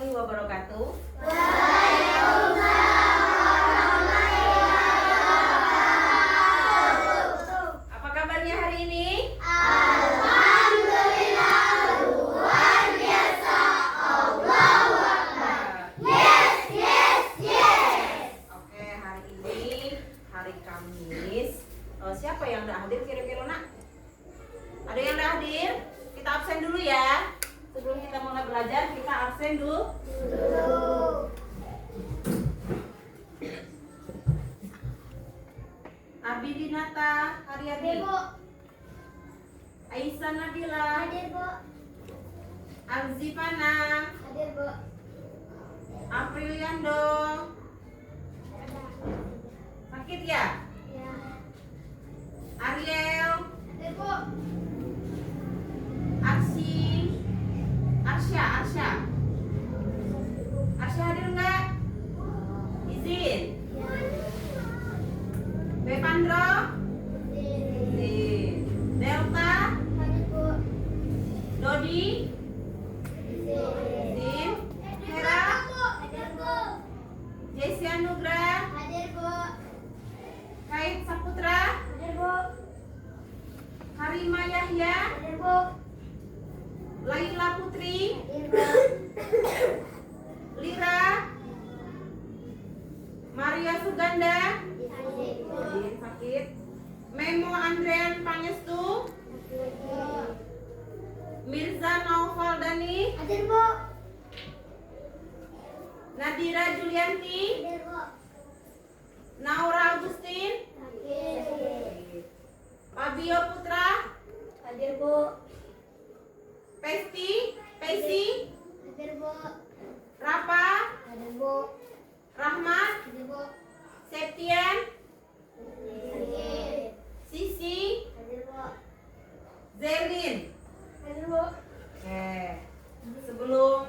warahmatullahi wabarakatuh. Apa kabarnya hari ini? Alhamdulillah, luar biasa. Allahu Akbar. Yes. Oke, hari ini hari Kamis. Siapa yang udah hadir kira-kira, Nak? Ada yang udah hadir? Kita absen dulu ya. Sebelum kita mulai belajar, kita absen dulu. Abi Dinata Haryadi, Aisyah Nabila, Hadir, Bu. Arzifana, Hadir, Bu. Apriliando. Sakit ya? Ya. Ariel, Hadir, Bu. Arsya hadir enggak? Izin. Ya. Bepandro, Hadir. izin. Delta, Hadir, Bu. Dodi, Hadir. izin. Hera, Hadir, Bu. Jessia Nugra, Hadir, Bu. Kait Saputra, Hadir, Bu. Harima Yahya, Hadir, Bu. Laila Putri, Hadir, Bu. Lira, Maria Suganda, Hadir, Bu. izin sakit. Memo Andrean Pangestu, Hadir, Bu. Mirza Naufal Dani, Hadir, Bu. Nadira Julianti, Hadir, Bu. Naura Agustin, Hadir. Fabio Putra, Hadir, Bu. Pesi, Hadir, Bu. Rapa, Hadir, Bu. Rahmat, Hadir, Bu. Septian, Hadir. Sisi, Hadir, Bu. Zelin. Hadir, Bu. Oke, sebelum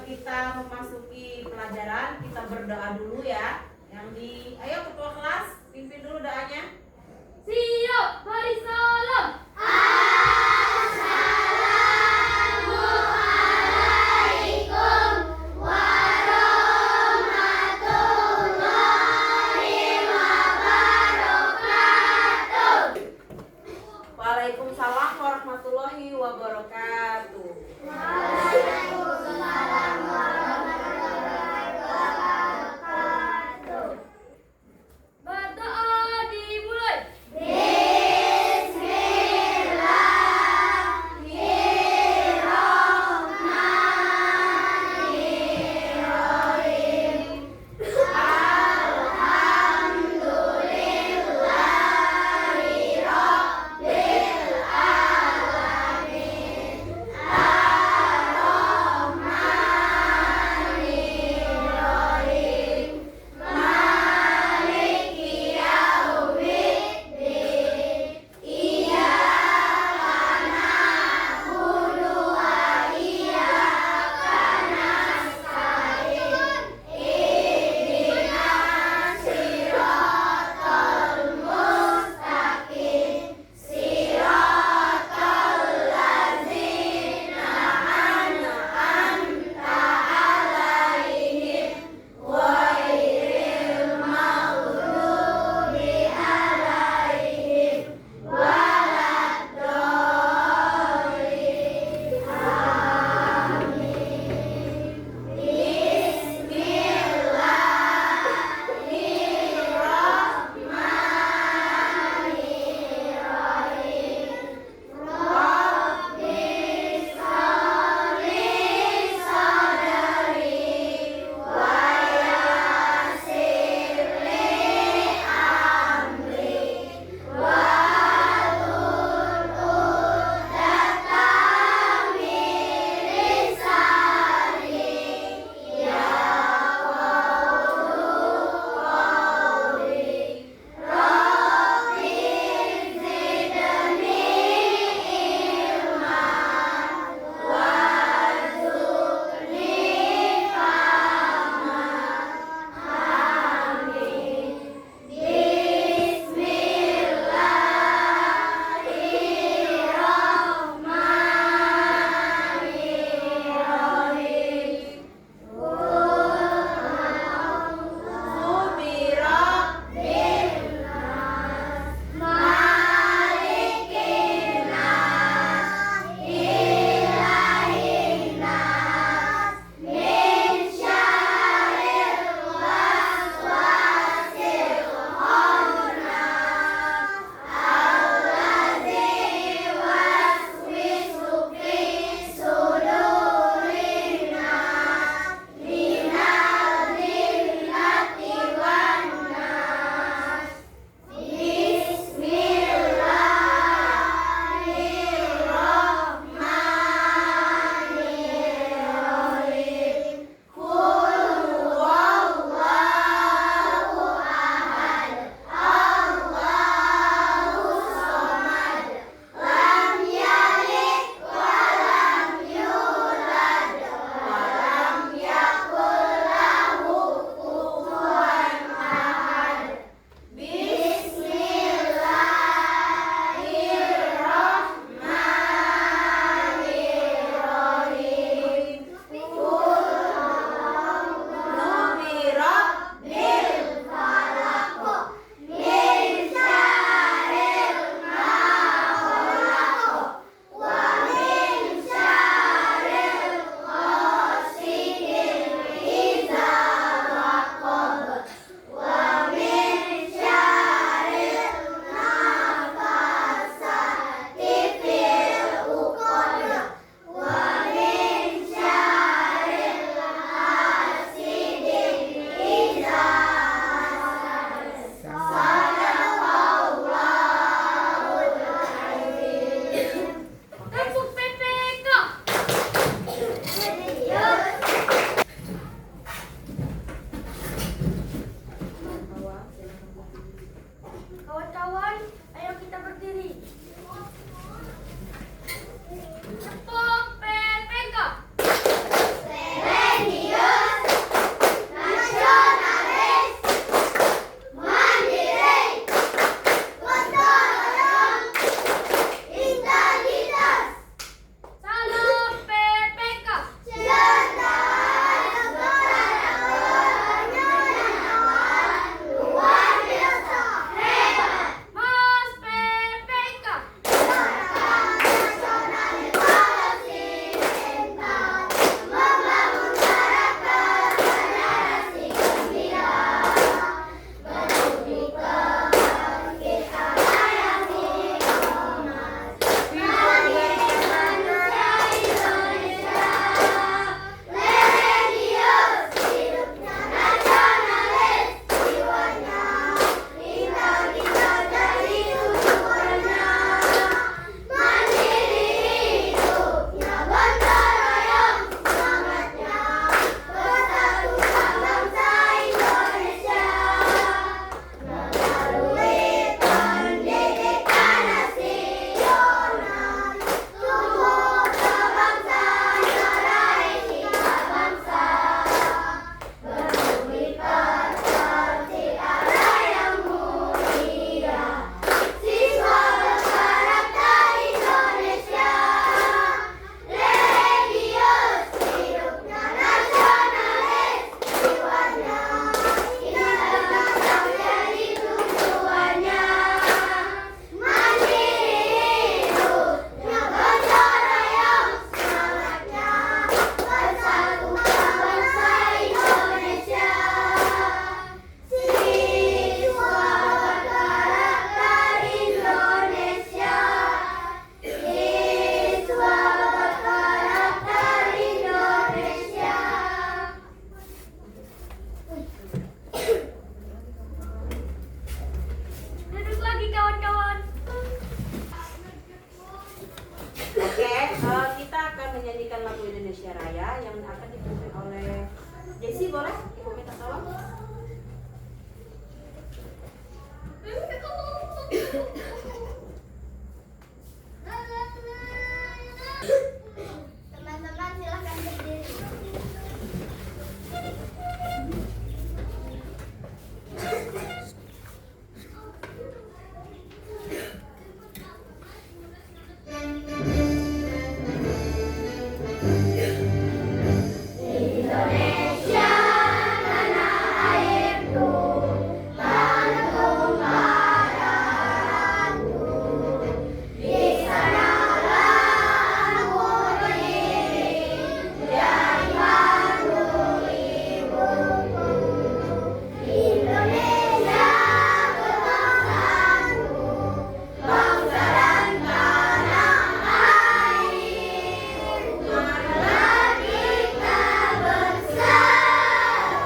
kita memasuki pelajaran, kita berdoa dulu ya. Ayo ketua kelas, pimpin dulu doanya. Siap, mari salam. Assalamualaikum warahmatullahi wabarakatuh. Waalaikumsalam warahmatullahi wabarakatuh. Waalaikumsalam warahmatullahi wabarakatuh. Berdoa dimulai. Bismillahirrahmanirrahim. Alhamdulillahirabbil alamin. lagu Indonesia Raya yang akan dipimpin oleh Jessie. Boleh Ibu minta tolong? Teman-teman silahkan berdiri. Indonesia tanah airku, tanah kelahiranku. Di sanalah aku berdiri, dari batu ibuku. Indonesia kebangsaanku, bangsa dan tanah airku. Marilah kita bersatu,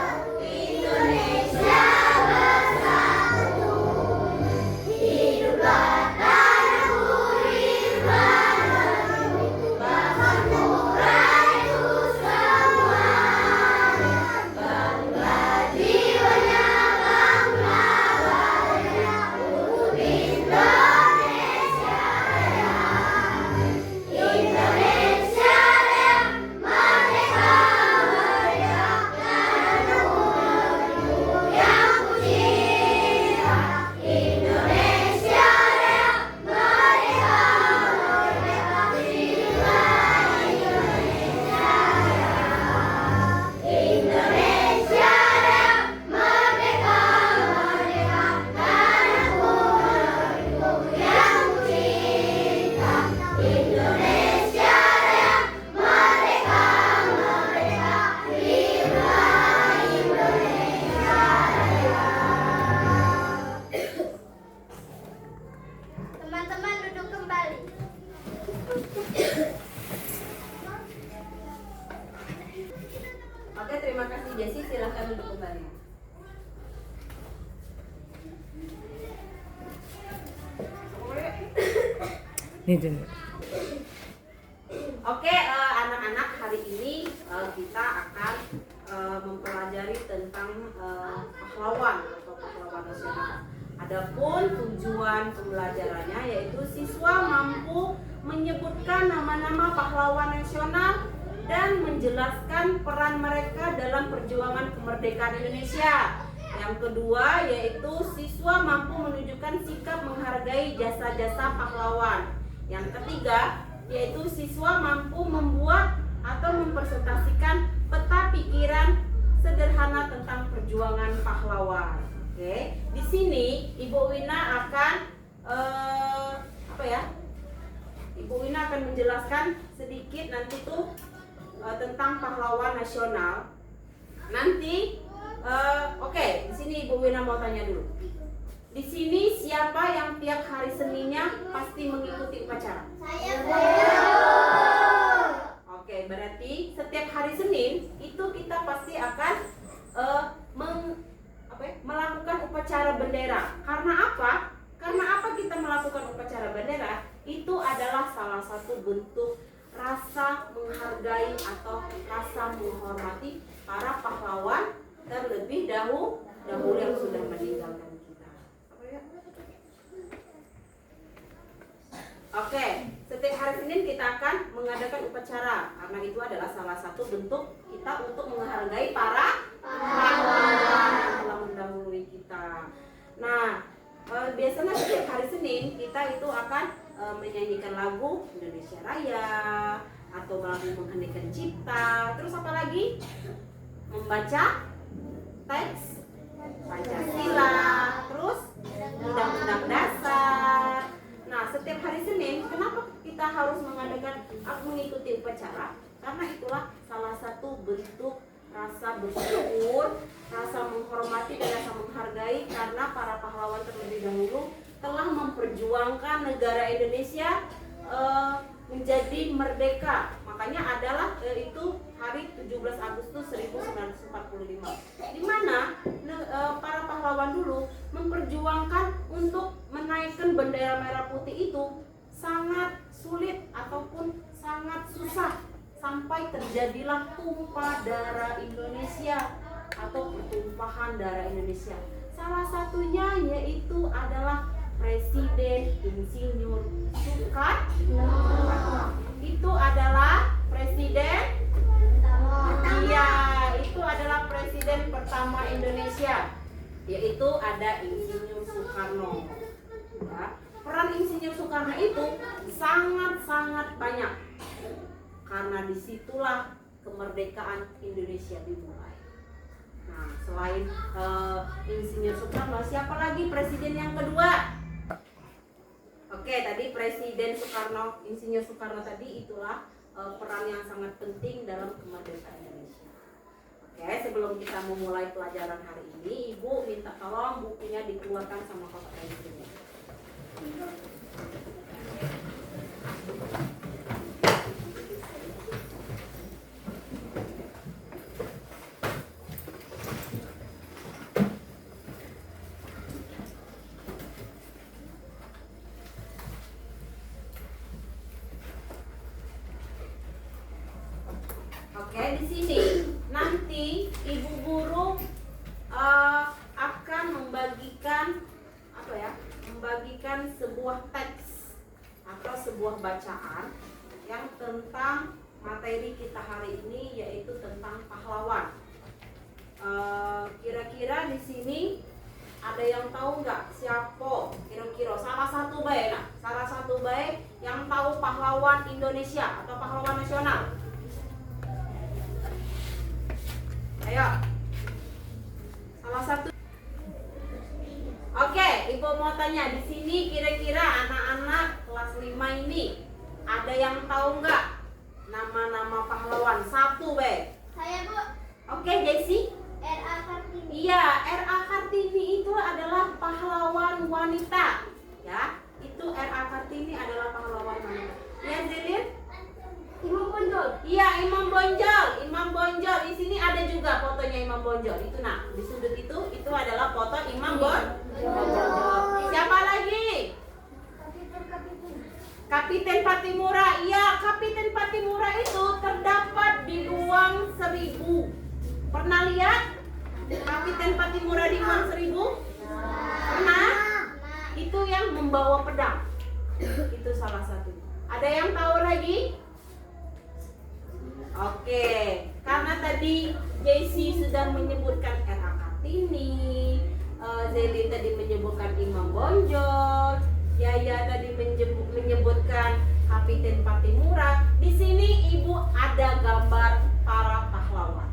Indonesia bersatu. Hiduplah tanahku, hiduplah negeriku, bangsaku rakyatku semuanya. Bangunlah jiwanya, bangunlah badannya, untuk Indonesia Raya. Indonesia Raya, merdeka, merdeka, tanahku negeriku yang kucinta. Indonesia Raya, merdeka, merdeka, hiduplah Indonesia Raya. Indonesia Raya, merdeka, merdeka, tanahku negeriku yang kucinta. Indonesia Raya, merdeka, merdeka, hiduplah Indonesia Raya. Teman-teman duduk kembali. Oke, terima kasih Jessie. Silahkan duduk kembali. Oke, anak-anak, hari ini kita akan mempelajari tentang pahlawan atau pahlawan nasional. Adapun tujuan pembelajarannya yaitu siswa mampu menyebutkan nama-nama pahlawan nasional dan menjelaskan peran mereka dalam perjuangan kemerdekaan Indonesia. Yang kedua yaitu siswa mampu menunjukkan sikap menghargai jasa-jasa pahlawan. Yang ketiga yaitu siswa mampu membuat atau mempresentasikan peta pikiran sederhana tentang perjuangan pahlawan. Oke, di sini Ibu Wina akan Ibu Wina akan menjelaskan sedikit nanti tuh tentang pahlawan nasional. Nanti oke, di sini Ibu Wina mau tanya dulu. Di sini siapa yang tiap hari Seninnya pasti mengikuti upacara? Oke, berarti setiap hari Senin itu kita pasti akan melakukan upacara bendera. Karena apa? Karena apa kita melakukan upacara bendera? Itu adalah salah satu bentuk rasa menghargai atau rasa menghormati para pahlawan terlebih dahulu yang sudah meninggalkan kita. Oke, setiap hari Senin kita akan mengadakan upacara karena itu adalah salah satu bentuk kita untuk menghargai para pahlawan yang telah mendahului kita. Nah, biasanya setiap hari Senin kita itu akan menyanyikan lagu Indonesia Raya atau lagu mengheningkan cipta, terus apa lagi? Membaca teks Pancasila, terus undang-undang dasar. Nah, setiap hari Senin, kenapa kita harus mengikuti upacara? Karena itulah salah satu bentuk rasa bersyukur, rasa menghormati dan rasa menghargai karena para pahlawan terlebih dahulu telah memperjuangkan negara Indonesia menjadi merdeka. Makanya adalah itu hari 17 Agustus 1945. Di mana para pahlawan dulu memperjuangkan untuk menaikkan bendera merah putih itu sangat sulit ataupun sangat susah sampai terjadilah tumpah darah Indonesia atau pertumpahan darah Indonesia. Salah satunya yaitu adalah Presiden Insinyur Soekarno. Itu adalah presiden, iya, itu adalah presiden pertama Indonesia, yaitu ada Insinyur Soekarno. Ya, peran Insinyur Soekarno itu sangat-sangat banyak, karena disitulah kemerdekaan Indonesia dimulai. Nah, selain Insinyur Soekarno, siapa lagi presiden yang kedua? Oke, tadi Presiden Soekarno, Insinyur Soekarno tadi itulah peran yang sangat penting dalam kemerdekaan Indonesia. Oke, sebelum kita memulai pelajaran hari ini, Ibu minta tolong bukunya dikeluarkan sama kotak pensilnya. Oke, di sini nanti Ibu Guru akan membagikan sebuah teks atau sebuah bacaan yang tentang materi kita hari ini, yaitu tentang pahlawan. Kira-kira di sini ada yang tahu nggak siapa? Kira-kira salah satu baik yang tahu pahlawan Indonesia atau pahlawan nasional. Ayo, salah satu. Oke, Ibu mau tanya di sini, kira-kira anak-anak kelas 5 ini ada yang tahu nggak nama-nama pahlawan? Satu, Saya, Bu. Oke, Jessie. R.A. Kartini. Iya, R.A. Kartini itu adalah pahlawan wanita. Ya, itu R.A. Kartini adalah pahlawan wanita. Ya, Zelin? Imam Bonjol. Iya, Imam Bonjol. Imam Bonjol. Di sini ada juga fotonya Imam Bonjol. Itu nah, di sudut itu adalah foto Imam Bonjol. Siapa lagi? Kapiten Patimura. Iya, Kapiten Patimura itu terdapat di Uang Seribu. Pernah lihat Kapiten Patimura di Uang Seribu? Pernah? Itu yang membawa pedang. Itu salah satu. Ada yang tahu lagi? Oke, karena tadi Jessie sudah menyebutkan R.A. Kartini, Zelin tadi menyebutkan Imam Bonjol, Yaya tadi menyebutkan Kapiten Patimura. Di sini Ibu ada gambar para pahlawan.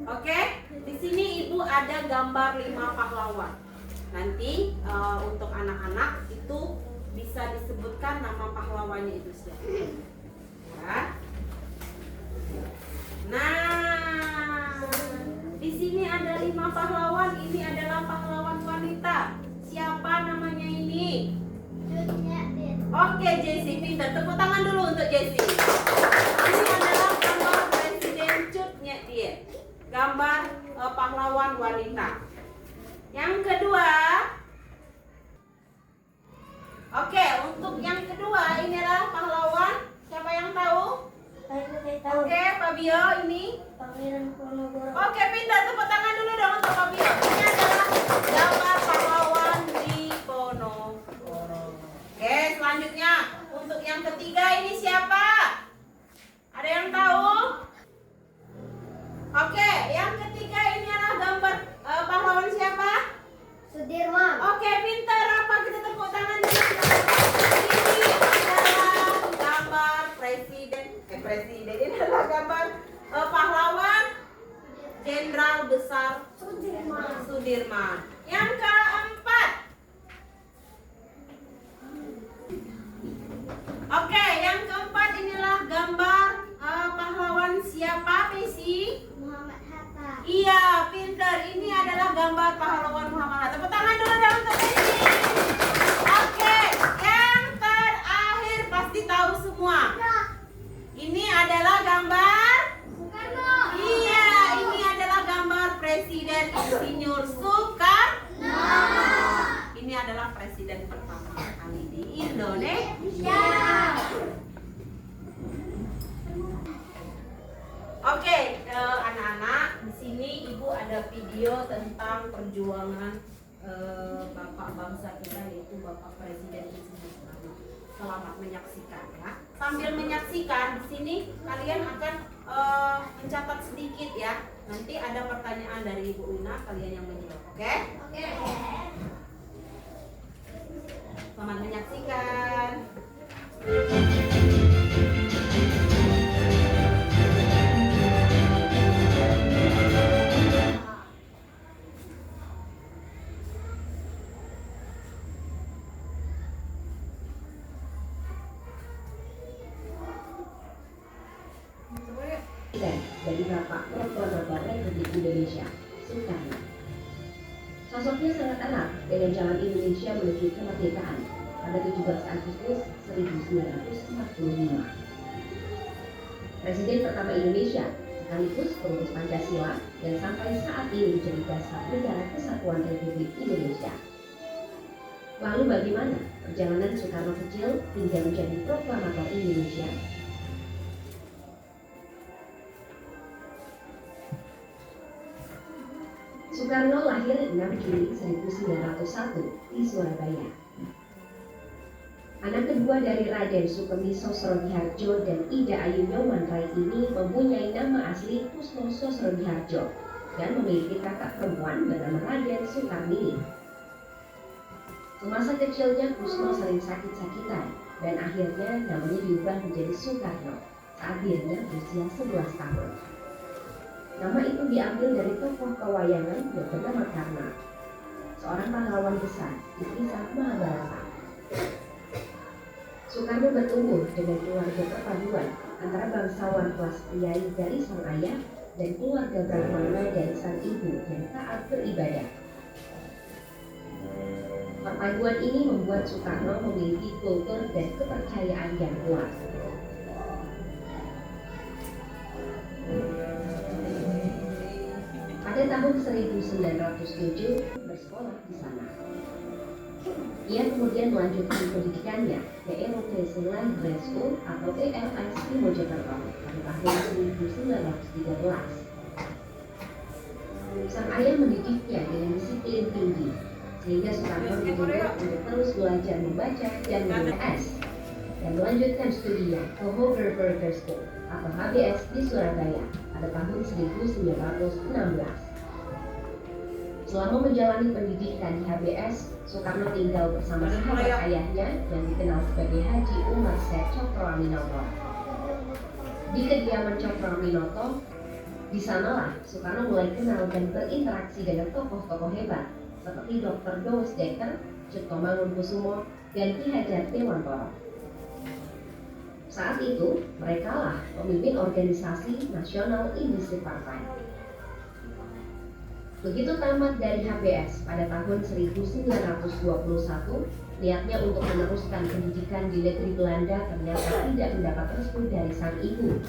Oke, di sini Ibu ada gambar 5 pahlawan. Nanti untuk anak-anak itu bisa disebutkan nama pahlawannya itu siapa. Ya. Nah, di sini ada 5 pahlawan. Ini adalah pahlawan wanita. Siapa namanya ini? Oke, Jessie, pintar. Tepuk tangan dulu untuk Jessie. Ini adalah gambar Presiden Cut Nyak Dien. Gambar pahlawan wanita. Yang kedua, oke, untuk yang kedua ini adalah pahlawan. Siapa yang tahu? Oke, Fabio ini. Pangeran Ponorogo. Oke, pintar. Tepuk tangan dulu dong untuk Fabio. Ini adalah gambar pahlawan Diponegoro. Oke, selanjutnya untuk yang ketiga ini siapa? Ada yang tahu? Oke, yang ketiga ini adalah gambar pahlawan siapa? Sudirman. Oke, pintar. Apa kita tepuk tangan dulu? Ini adalah gambar presiden. Ini adalah gambar pahlawan Jenderal Besar Sudirman. Yang keempat. Oke, yang keempat inilah gambar pahlawan siapa, Messi? Muhammad Hatta. Iya, pintar. Ini adalah gambar pahlawan Muhammad Hatta. Tepuk tangan dulu dong untuk Messi. Oke, yang terakhir pasti tahu semua. Ini adalah gambar Soekarno. Iya, ini adalah gambar Presiden Insinyur Soekarno. Ini adalah presiden pertama kali di Indonesia. video tentang perjuangan Bapak bangsa kita, yaitu Bapak Presiden Insinyur Soekarno. Selamat menyaksikan ya. Sambil menyaksikan, di sini kalian akan mencatat sedikit ya. Nanti ada pertanyaan dari Ibu Wina, kalian yang menjawab, oke? Oke. Selamat menyaksikan. Dari Bapak Proklamator Republik Indonesia, Soekarno. Sosoknya sangat erat dengan jalan Indonesia menuju kemerdekaan pada 17 Agustus 1945. Presiden pertama Indonesia sekaligus pengurus Pancasila yang sampai saat ini menjadi dasar negara kesatuan Republik Indonesia. Lalu bagaimana perjalanan Soekarno kecil hingga menjadi proklamator Indonesia? Soekarno lahir 6 Juli 1901 di Surabaya. Anak kedua dari Raden Sukemi Sosrogiharjo dan Ida Ayu Nyomantrai ini mempunyai nama asli Kusno Sosrogiharjo dan memiliki kakak perempuan bernama Raden Sukarmini. Semasa kecilnya Kusno sering sakit-sakitan dan akhirnya namanya diubah menjadi Soekarno saat dirinya berusia 11 tahun. Nama itu diambil dari tokoh pewayangan yang bernama Karna, seorang pahlawan besar di kisah Mahabharata. Soekarno bertumbuh dengan keluarga perpaduan antara bangsawan kelas priai dari sang ayah dan keluarga Brahmana dari sang ibu yang taat beribadah. Perpaduan ini membuat Soekarno memiliki kultur dan kepercayaan yang kuat. Pada tahun 1907 bersekolah di sana. Ia kemudian melanjutkan pendidikannya ke Eropa Library School atau ELS di Mojokerto pada tahun 1913. Sang ayah mendidiknya dengan disiplin tinggi, sehingga Soekarno dituntut untuk terus belajar membaca dan menulis dan melanjutkan studinya ke Hogerberger School atau HBS di Surabaya pada tahun 1916. Selama menjalani pendidikan di HBS, Soekarno tinggal bersama sahabat ayahnya yang dikenal sebagai Haji Umar Syed Cokroaminoto. Di kediaman Cokroaminoto, di sanalah Soekarno mulai kenal dan berinteraksi dengan tokoh-tokoh hebat seperti Dr. Doos Dekker, Cipto Mangunkusumo, dan Ki Hajar Dewantoro. Saat itu, merekalah pemimpin organisasi nasional industri partai. Begitu tamat dari HBS pada tahun 1921, niatnya untuk meneruskan pendidikan di negeri Belanda ternyata tidak mendapat restu dari sang ibu.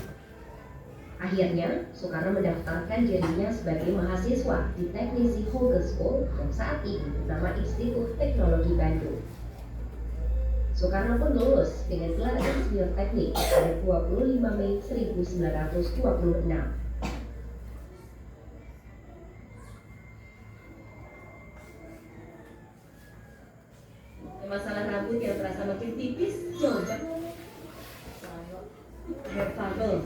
Akhirnya, Soekarno mendaftarkan dirinya sebagai mahasiswa di Teknisi Hogeschool yang saat itu bernama Institut Teknologi Bandung. Soekarno pun lulus dengan gelar insinyur teknik pada 25 Mei 1926. Masalah rambut yang terasa makin tipis, jojak. Refable.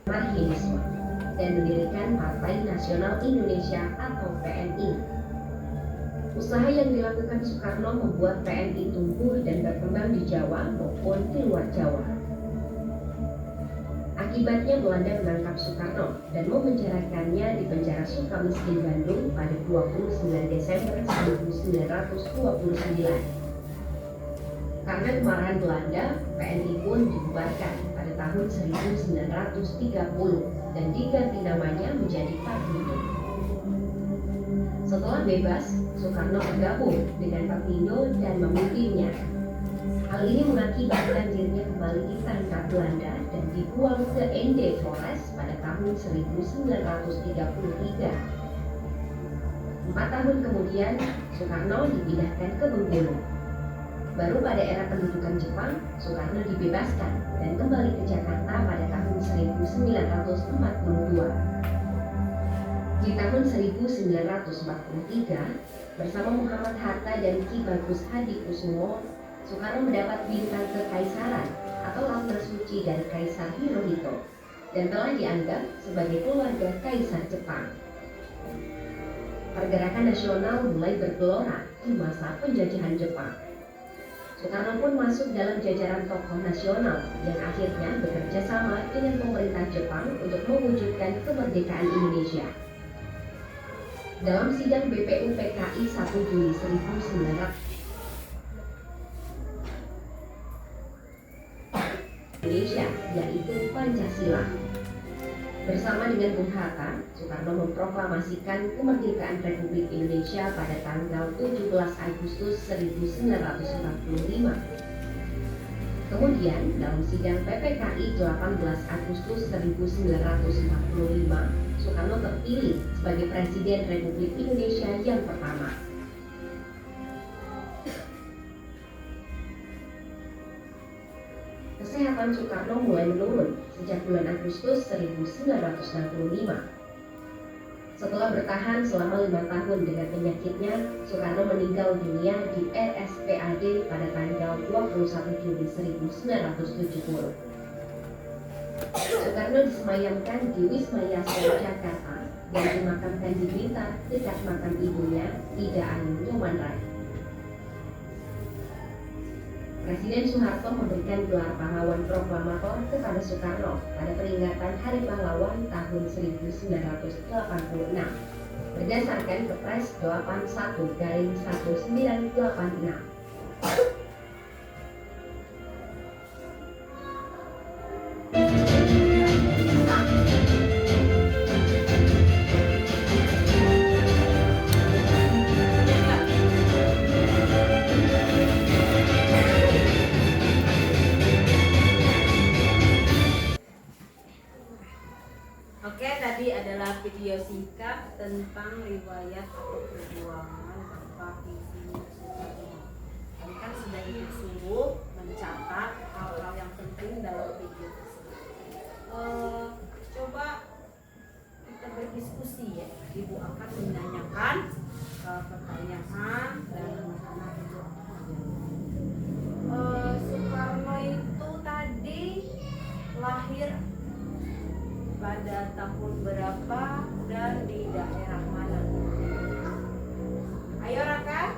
Marxisme dan mendirikan Partai Nasional Indonesia atau PNI. Usaha yang dilakukan Soekarno membuat PNI tumbuh dan berkembang di Jawa maupun di luar Jawa. Akibatnya Belanda menangkap Soekarno dan memenjarakannya di penjara Sukamiskin Bandung pada 29 Desember 1929. Karena kemarahan Belanda, PNI pun dibubarkan pada tahun 1930 dan diganti namanya menjadi Partindo. Setelah bebas, Soekarno bergabung dengan Partindo dan memimpinnya. Hal ini mengakibatkan dirinya kembali ditangkap Belanda dan dibuang ke Ende Flores pada tahun 1933. 4 tahun kemudian, Soekarno dipindahkan ke Bengkulu. Baru pada era pendudukan Jepang, Soekarno dibebaskan dan kembali ke Jakarta pada tahun 1942. Di tahun 1943, bersama Muhammad Hatta dan Ki Bagus Hadikusumo, Soekarno mendapat bintang kekaisaran atau Lautan Suci dari Kaisar Hirohito dan telah dianggap sebagai keluarga Kaisar Jepang. Pergerakan nasional mulai bergelora di masa penjajahan Jepang. Soekarno pun masuk dalam jajaran tokoh nasional yang akhirnya bekerja sama dengan pemerintah Jepang untuk mewujudkan kemerdekaan Indonesia. Dalam sidang BPU PKI 1 Juli 1900 Indonesia, yaitu Pancasila. Bersama dengan Bung Hatta, Soekarno memproklamasikan kemerdekaan Republik Indonesia pada tanggal 17 Agustus 1945. Kemudian, dalam sidang PPKI 18 Agustus 1945, Soekarno terpilih sebagai Presiden Republik Indonesia yang pertama. Kesehatan Soekarno mulai menurun sejak bulan Agustus 1965. Setelah bertahan selama 5 tahun dengan penyakitnya, Soekarno meninggal dunia di RSPAD pada tanggal 21 Juli 1970. Soekarno disemayamkan di Wisma Yasmin, Jakarta dan dimakamkan di Blitar dekat makam ibunya, Ida Aning Nyoman. Presiden Soeharto memberikan gelar pahlawan proklamator kepada Soekarno pada peringatan Hari Pahlawan tahun 1986 berdasarkan Kepres 81/1986. Oke, tadi adalah video singkat tentang riwayat atau perjuangan Bapak Insinyur Soekarno. Tadi kan sudah disuruh mencatat hal-hal yang penting dalam video tersebut. Coba kita berdiskusi ya. Ibu akan menanyakan pertanyaan dan anak-anak itu Soekarno itu tadi lahir pada tahun berapa dan di daerah mana? Ayo Raka.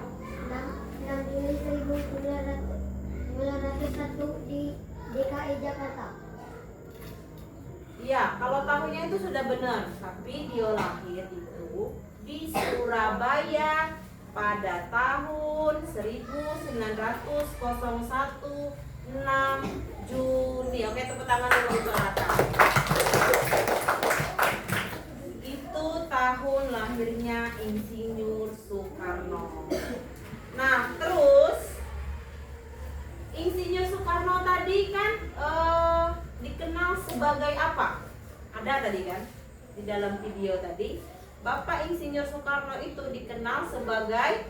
6 Juli 1901 di DKI Jakarta. Iya, kalau tahunnya itu sudah benar, tapi dia lahir itu di Surabaya pada tahun 1901 6 Juni. Oke, tepuk tangan dulu untuk Raka. Itu tahun lahirnya Insinyur Soekarno. Nah, terus Insinyur Soekarno tadi kan dikenal sebagai apa? Ada tadi kan di dalam video tadi. Bapak Insinyur Soekarno itu dikenal sebagai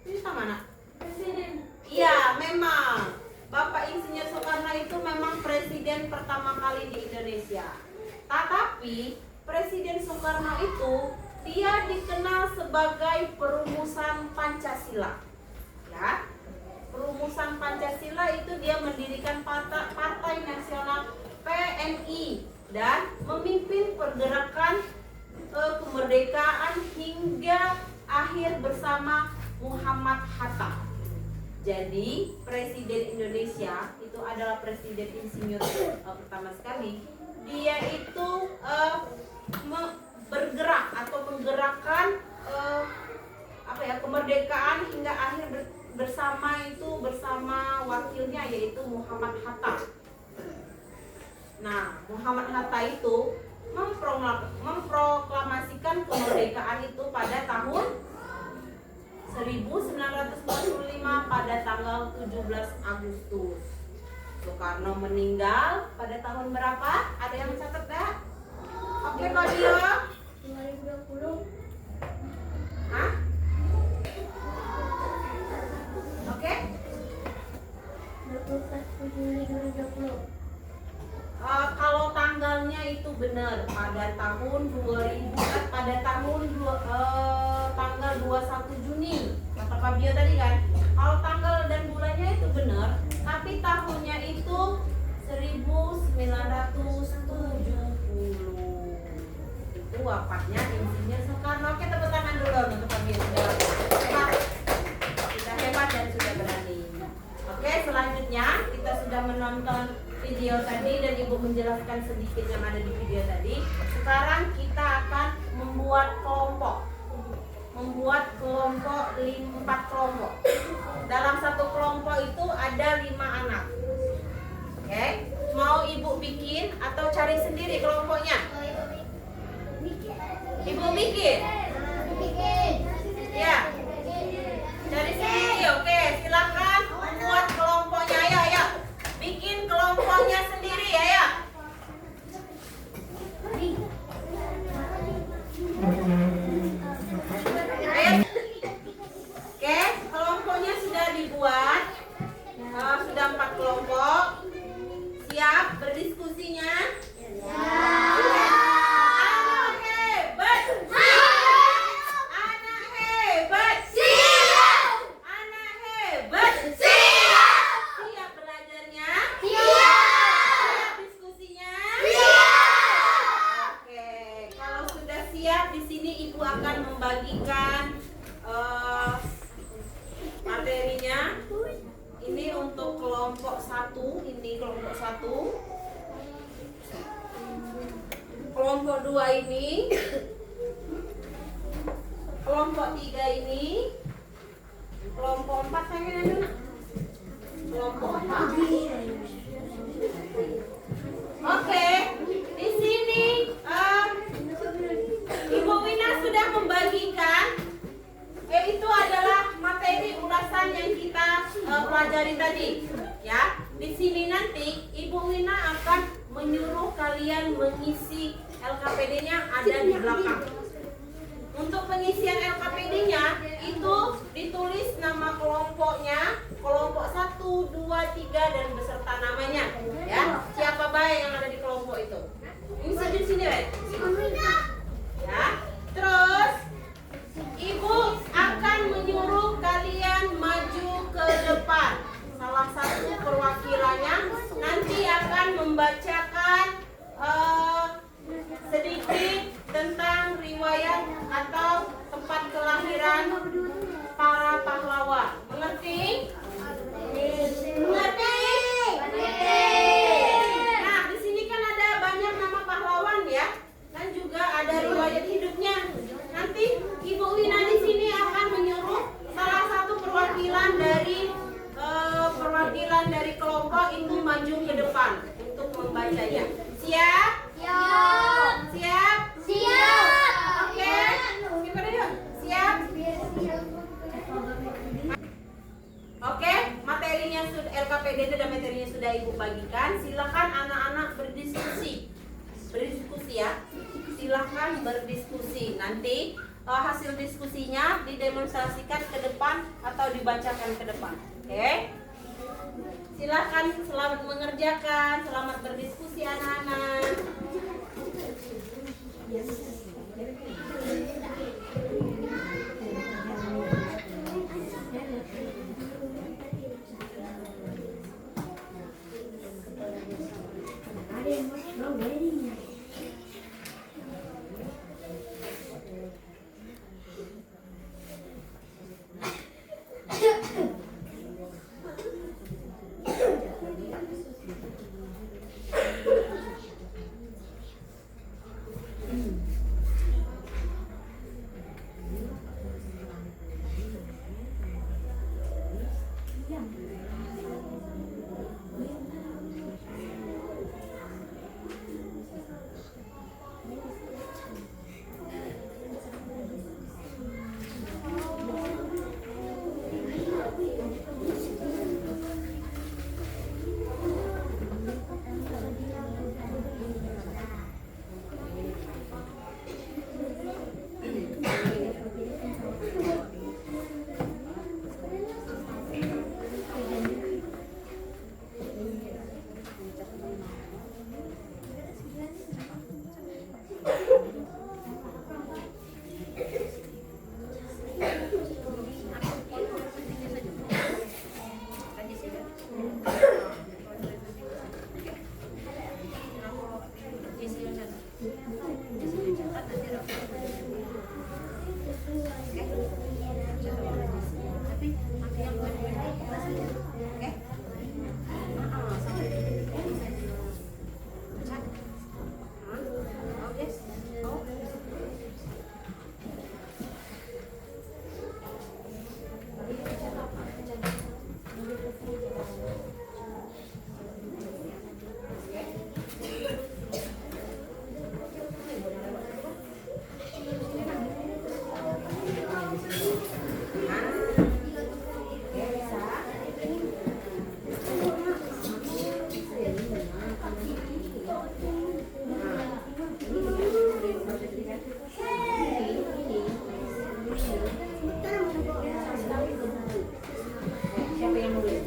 ini sama mana? Presiden. Iya, memang. Bapak Insinyur Soekarno itu memang presiden pertama kali di Indonesia. Tetapi Presiden Soekarno itu dia dikenal sebagai perumusan Pancasila. Ya. Perumusan Pancasila itu dia mendirikan Partai Nasional PNI dan memimpin pergerakan kemerdekaan hingga akhir bersama Muhammad Hatta. Jadi Presiden Indonesia itu adalah Presiden Insinyur pertama sekali. Dia itu bergerak atau menggerakkan kemerdekaan hingga akhir bersama wakilnya yaitu Muhammad Hatta. Nah, Muhammad Hatta itu memproklamasikan kemerdekaan itu pada tahun 1945 pada tanggal 17 Agustus. Soekarno meninggal pada tahun berapa? Ada yang mencatat enggak? Oke, Kak Dio. 2020. Hah? tahun tanggal 21 Juni. Kata Pak Bio tadi kan, kalau tanggal dan bulannya itu benar, tapi tahunnya itu 1970. Itu wafatnya Insinyur Soekarno. Oke, tepuk tangan dulu untuk Pak Bio. Sudah hebat dan sudah berani. Oke, selanjutnya kita sudah menonton video tadi dan Ibu menjelaskan sedikit yang ada di video tadi. Sekarang kita akan membuat kelompok 4 kelompok. Dalam satu kelompok itu ada 5 anak. Oke, mau Ibu bikin atau cari sendiri kelompoknya? Ibu bikin? Ya, cari sendiri. Oke, silakan membuat kelompoknya. Ayo, bikin kelompoknya sendiri ya. Ayo. Oke, kelompoknya sudah dibuat. Sudah 4 kelompok. Siap berdiskusinya? Anak hebat. Anak hebat. Anak hebat. Siap belajarnya? Siap diskusinya? Oke, kalau sudah siap, di sini Ibu akan membagikan materinya. Ini untuk kelompok 1, ini kelompok 1. Kelompok 2 ini. Kelompok 3 ini. Kelompok 4 saya ada. Kelompok 4. Oke, di sini Ibu Wina sudah membagikan. Itu adalah materi ulasan yang kita pelajari tadi, ya. Di sini nanti Ibu Wina akan menyuruh kalian mengisi LKPD-nya ada di belakang. Untuk pengisian LKPD-nya itu ditulis nama kelompoknya, kelompok 1, 2, 3 dan beserta namanya, ya. Siapa baik yang ada di kelompok itu? Ini saja di sini, baik. Ya. Terus Ibu akan menyuruh kalian maju ke depan. Salah satu perwakilannya nanti akan membacakan sedikit tentang riwayat atau tempat kelahiran para pahlawan. Mengerti? Mengerti? Nah, di sini kan ada banyak nama pahlawan ya, dan juga ada riwayat hidupnya. Nanti Ibu Wina di sini akan menyuruh salah satu perwakilan dari kelompok itu maju ke depan untuk membacanya. Siap? Siap? Oke. Gimana yuk? Siap? Oke, materinya sudah LKPD dan materinya sudah Ibu bagikan. Silakan anak-anak berdiskusi ya. Silakan berdiskusi. Nanti hasil diskusinya didemonstrasikan ke depan atau dibacakan ke depan. Oke? Silakan, selamat mengerjakan, selamat berdiskusi anak-anak. Tapi pakai yang poin-poin di atas ya. Oke. Sampai Cak. Oke. Oh. Siapa yang nulis?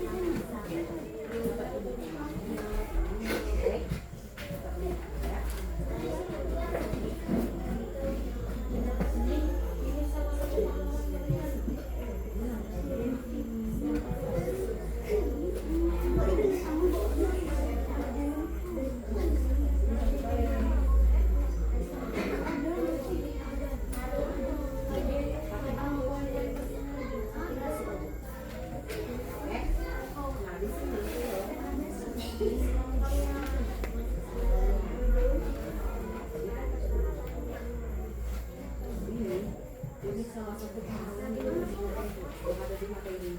Ini salah satu pahlawan yang ada di mata ini.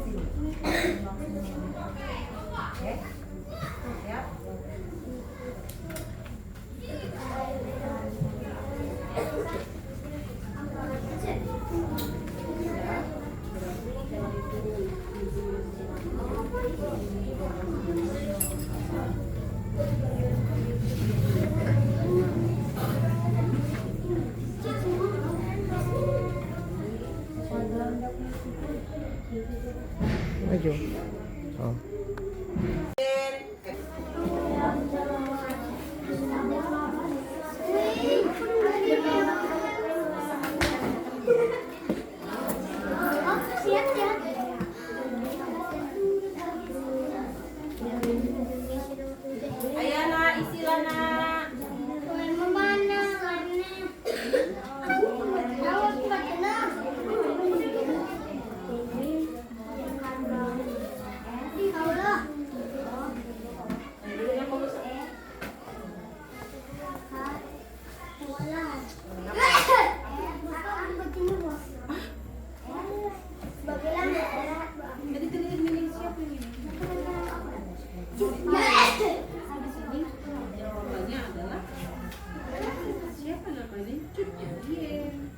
sini. Oke. Siap. Maju. Oh. Ayo nak, isilah nak. Jawabannya adalah siapa namanya? Cut Jarien.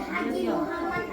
Haji Muhammad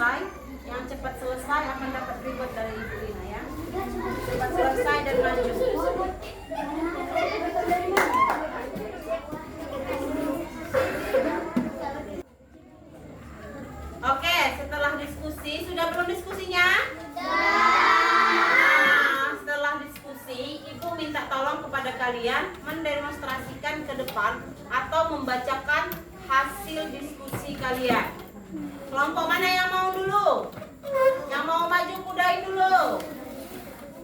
selesai. Yang cepat selesai akan dapat reward dari Ibu Lina ya. Cepat selesai dan maju. Oke, setelah diskusi, sudah belum diskusinya? Nah, setelah diskusi, Ibu minta tolong kepada kalian mendemonstrasikan ke depan atau membacakan hasil diskusi kalian. Kelompok mana yang mau dulu? Yang mau maju kudain dulu.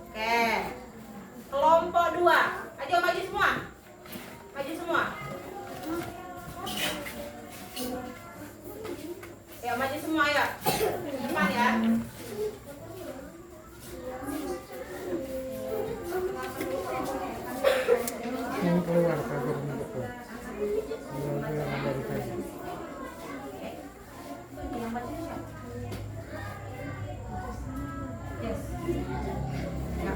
Oke. Kelompok 2. Ayo maju semua. Maju semua. Ya, maju semua ya. Depan ya. Yang keluar pagarnya betul. Yang dari tadi. Yang maju siapa? Yes. Ya.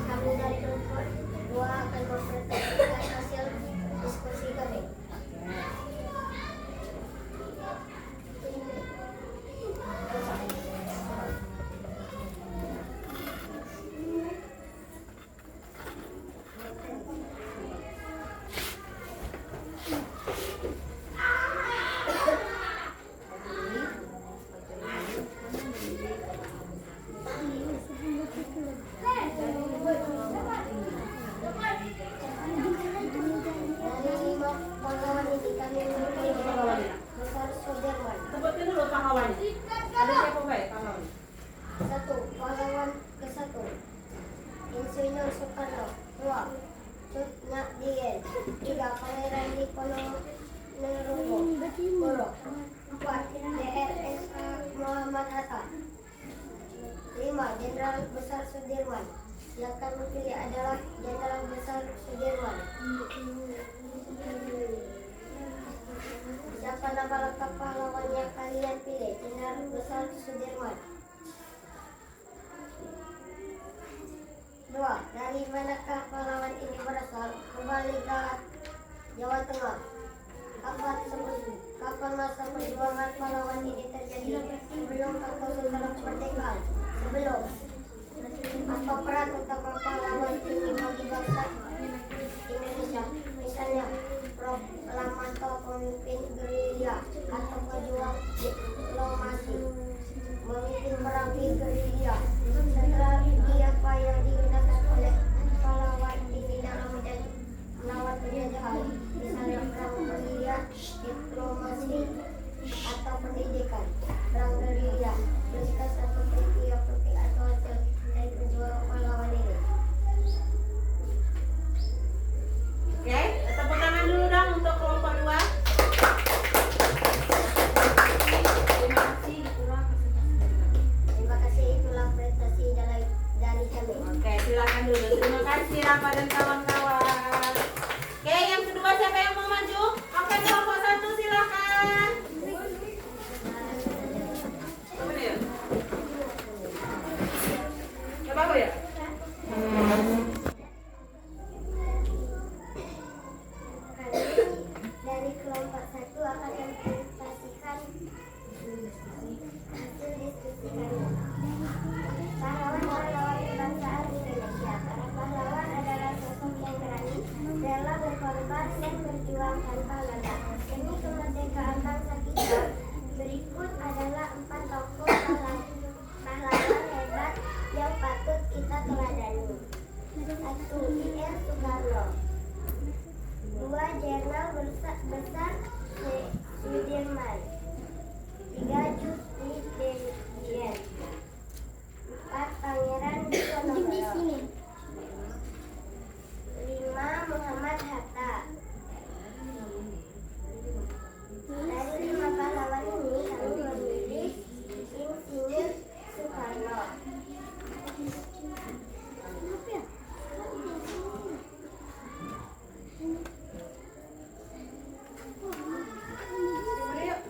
Kami dari kelompok 2 akan mempresentasikan hasil diskusi kami. Dari 5 pahlawan ini kami memilih Besar Sudirman. Sebutin dulu pahlawan. Ada siapa baik pahlawan? 1. Pahlawan ke-1 Insinyur Soekarno. 2. Cut Nyak Dien. 3. Pangeran Diponegoro. 4. DRSA Muhammad Hatta. 5. Jenderal Besar Sudirman. Yang kami pilih adalah Jenderal Besar Sudirman. Siapa nama lengkap pahlawan yang kalian pilih? Jenderal Besar Sudirman. 2. Dari manakah pahlawan ini berasal? Kembali ke Jawa Tengah. Kapan masa perjuangan pahlawan ini terjadi? Sebelum kesultanan kemerdekaan. Sebelum. Apa peran utama pahlawan ini bagi bangsa Indonesia? Misalnya proklamator, pemimpin gerilya, atau pejuang diplomasi, memimpin perang di gerilya. Strategi apa yang digunakan oleh pahlawan ini dalam melawan penjajahan? Misalnya perang gerilya, diplomasi, atau pendidikan. Perang gerilya, tuliskan satu kriteria penting atau hasil dari perjuangan pahlawan ini. Oke, tepuk tangan dulu dong untuk kelompok 2. Terima kasih, itulah presentasi. Terima kasih, itulah prestasi dari kami. Oke, silakan dulu. Terima kasih Rafa dan kawan-kawan. Oke, yang kedua siapa yang mau maju? Oke, kelompok 1 silakan. Apa nih ya? Coba aku ya? Dari kelompok 1 akan mempresentasikan hasil diskusi kami. Pahlawan-pahlawan kebangsaan Indonesia. Para pahlawan adalah sosok yang berani, rela berkorban dan berjuang tanpa lelah demi kemerdekaan bangsa kita. Berikut adalah 4 tokoh pahlawan hebat yang patut kita teladani. 1. I.R. Soekarno. 2. Jenderal Besar Sudirman. 3. Cut Nyak Dien. 4. Pangeran Diponegoro. 5. Muhammad Hatta. Dari 5 pahlawan ini kami memilih Insinyur Soekarno. Yuk.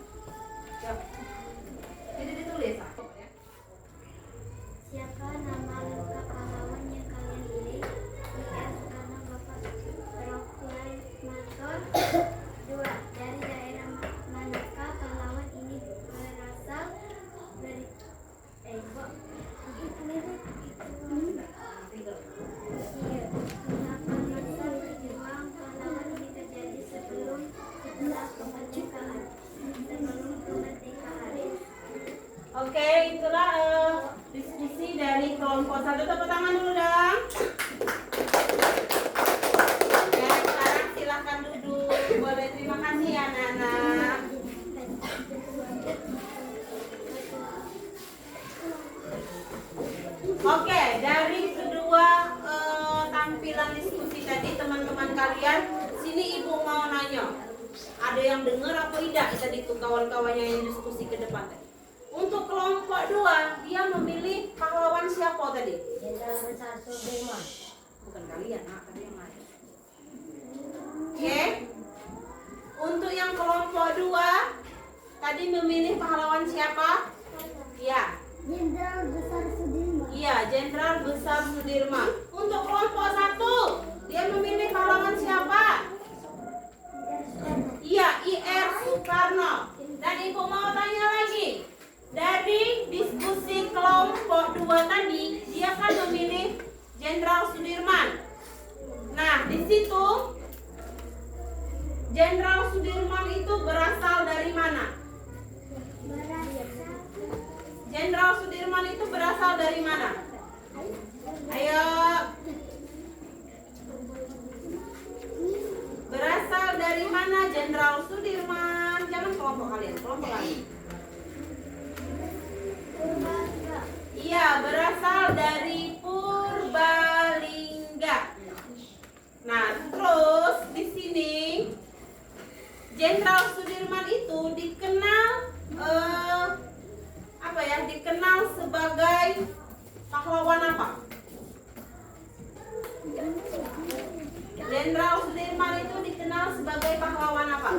Oke, itulah diskusi dari kelompok 1. Tepuk tangan dulu dong. Oke, sekarang silahkan duduk. Boleh, terima kasih ya anak-anak. Oke, dari kedua tampilan diskusi tadi teman-teman kalian, sini ibu mau nanya. Ada yang dengar atau tidak tadi itu kawan-kawannya yang diskusi ke depan tadi? Untuk kelompok 2, dia memilih pahlawan siapa tadi? Jenderal Besar Sudirman. Bukan kalian, tadi yang lain. Oke. Untuk yang kelompok 2, tadi memilih pahlawan siapa? Iya. Jenderal Besar Sudirman. Iya, Jenderal Besar Sudirman. Untuk kelompok 1, dia memilih pahlawan siapa? Iya, IR Soekarno. Dan ibu mau tanya lagi, dari diskusi kelompok 2 tadi, dia kan memilih Jenderal Sudirman. Nah, di situ Jenderal Sudirman itu berasal dari mana? Jenderal Sudirman itu berasal dari mana? Ayo. Berasal dari mana Jenderal Sudirman? Jangan kelompok kalian, kelompok lain. Iya, berasal dari Purbalingga. Nah, terus di sini Jenderal Sudirman itu dikenal dikenal sebagai pahlawan apa? Jenderal Sudirman itu dikenal sebagai pahlawan apa?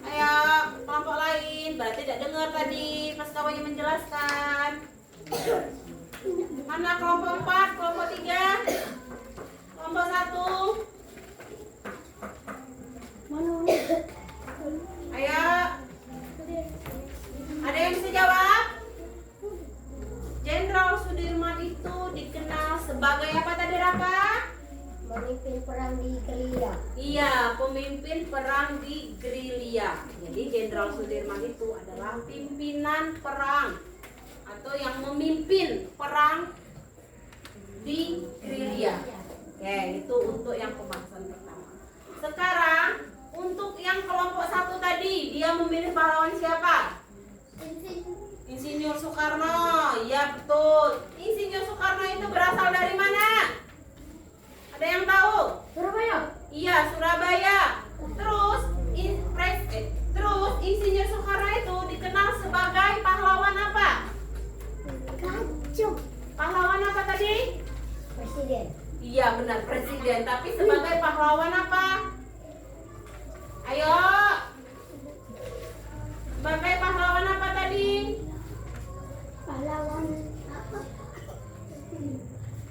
Ayo, kelompok lain, berarti tidak dengar tadi pas kawannya menjelaskan. Mana kelompok 4, kelompok 3, kelompok 1? Ayo, ada yang bisa jawab? Jenderal Sudirman itu dikenal sebagai apa tadi Raka? Pemimpin perang di gerilya. Iya, pemimpin perang di gerilya. Jadi Jenderal Sudirman itu adalah pimpinan perang atau yang memimpin perang di gerilya. Oke, itu untuk yang pembahasan pertama. Sekarang untuk yang kelompok 1 tadi, dia memilih pahlawan siapa? Insinyur Soekarno. Ya betul. Insinyur Soekarno itu berasal dari mana? Ada yang tahu? Surabaya. Iya, Surabaya. Terus Insinyur Soekarno itu dikenal sebagai pahlawan apa? Kacau. Pahlawan apa tadi? Presiden. Iya, benar, presiden. Tapi sebagai pahlawan apa? Ayo. Sebagai pahlawan apa tadi? Pahlawan apa?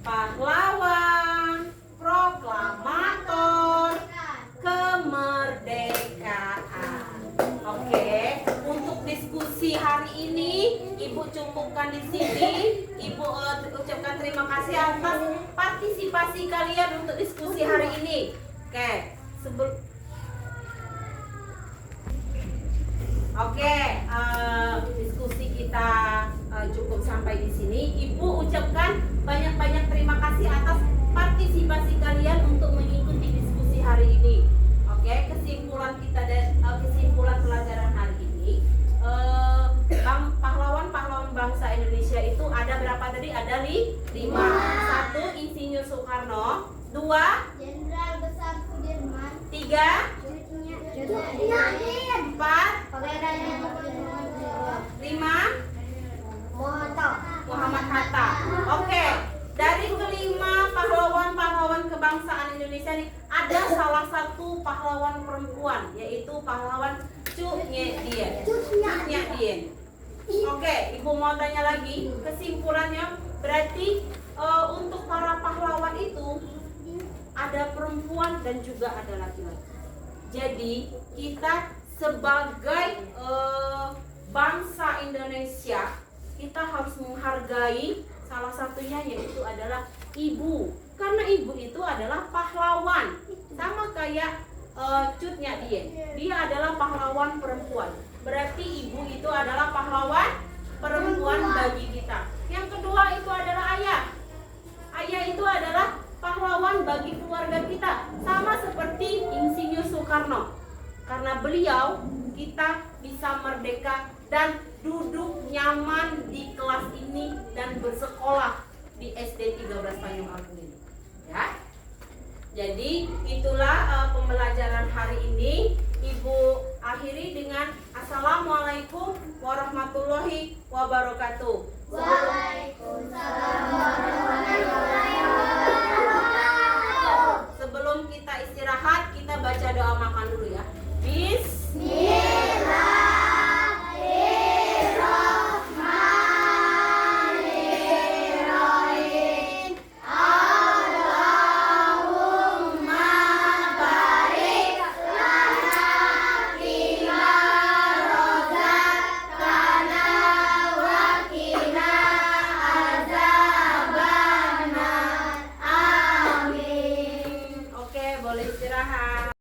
Pahlawan proklamator kemerdekaan. Oke, untuk diskusi hari ini Ibu cukupkan di sini. Ibu ucapkan terima kasih atas partisipasi kalian untuk diskusi hari ini. Oke, diskusi kita cukup sampai di sini. Ibu ucapkan banyak-banyak terima kasih atas partisipasi kalian untuk mengikuti diskusi hari ini. Oke, kesimpulan kita dan kesimpulan pelajaran hari ini, pahlawan-pahlawan bangsa Indonesia itu ada berapa tadi? Ada 5. 1 Insinyur Soekarno, 2 Jenderal Besar Sudirman. 3 4 5 Muhammad Hatta. Oke, dari kelima pahlawan-pahlawan kebangsaan Indonesia ini ada salah satu pahlawan perempuan, yaitu pahlawan Cut Nyak Dien. Oke, Ibu mau tanya lagi, kesimpulannya berarti untuk para pahlawan itu ada perempuan dan juga ada laki-laki. Jadi kita sebagai bangsa Indonesia, kita harus menghargai salah satunya, yaitu adalah ibu. Karena ibu itu adalah pahlawan. Sama kayak Cutnya dia adalah pahlawan perempuan. Berarti ibu itu adalah pahlawan perempuan bagi kita. Yang kedua itu adalah ayah. Ayah itu adalah pahlawan bagi keluarga kita. Sama seperti Insinyur Soekarno. Karena beliau kita bisa merdeka dan duduk nyaman di kelas ini dan bersekolah di SD 13 Tanjung Agung ini. Ya. Jadi itulah pembelajaran hari ini. Ibu akhiri dengan Assalamualaikum warahmatullahi wabarakatuh.